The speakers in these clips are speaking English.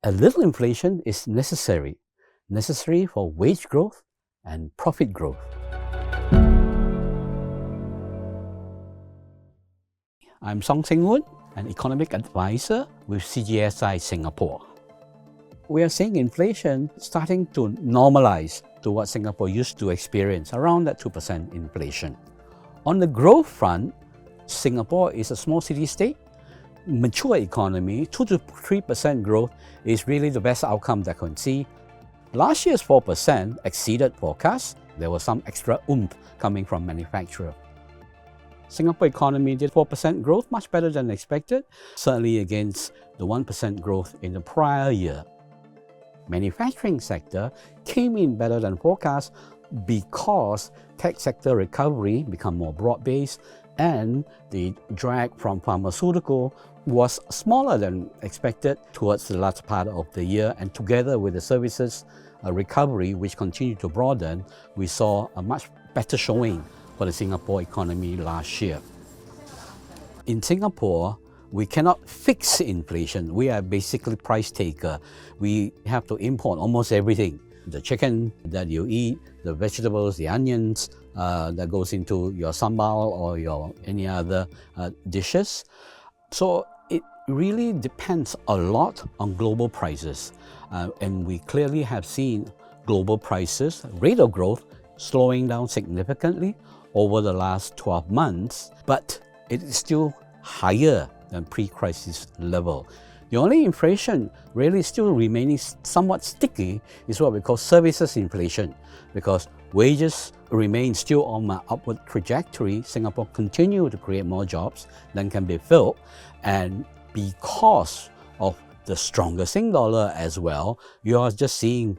A little inflation is necessary for wage growth and profit growth. I'm Song Seng Wun, an economic advisor with CGSI Singapore. We are seeing inflation starting to normalize to what Singapore used to experience, around that 2% inflation. On the growth front, Singapore is a small city-state, mature economy. 2 to 3% growth is really the best outcome that I can see. Last year's 4% exceeded forecasts. There was some extra oomph coming from manufacturer. Singapore economy did 4% growth, much better than expected, certainly against the 1% growth in the prior year. Manufacturing sector came in better than forecast because tech sector recovery became more broad-based and the drag from pharmaceutical was smaller than expected towards the last part of the year, and together with the services recovery which continued to broaden, we saw a much better showing for the Singapore economy last year. In Singapore, we cannot fix inflation. We are basically price taker. We have to import almost everything. The chicken that you eat, the vegetables, the onions that goes into your sambal or your any other dishes. So it really depends a lot on global prices. And we clearly have seen global prices, rate of growth, slowing down significantly over the last 12 months, but it is still higher than pre-crisis level. The only inflation really still remaining somewhat sticky is what we call services inflation, because wages remain still on an upward trajectory. Singapore continue to create more jobs than can be filled, and because of the stronger Sing dollar as well, you are just seeing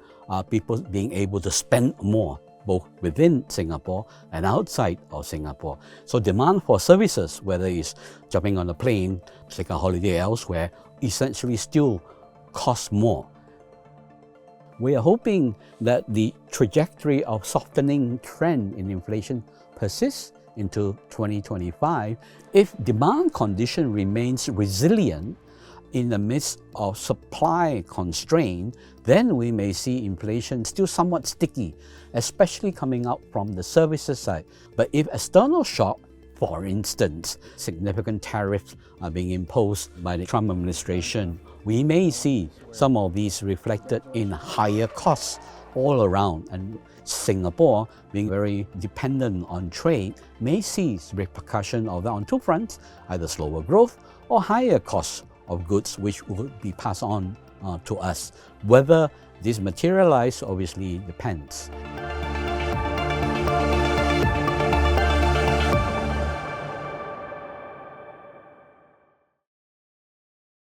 people being able to spend more, both within Singapore and outside of Singapore. So demand for services, whether it's jumping on a plane, take a holiday elsewhere, essentially still costs more. We are hoping that the trajectory of softening trend in inflation persists into 2025. If demand condition remains resilient in the midst of supply constraint, then we may see inflation still somewhat sticky, especially coming out from the services side. But if external shock, for instance, significant tariffs are being imposed by the Trump administration, we may see some of these reflected in higher costs all around. And Singapore, being very dependent on trade, may see repercussions of that on two fronts, either slower growth or higher costs of goods which would be passed on to us. Whether this materializes obviously depends.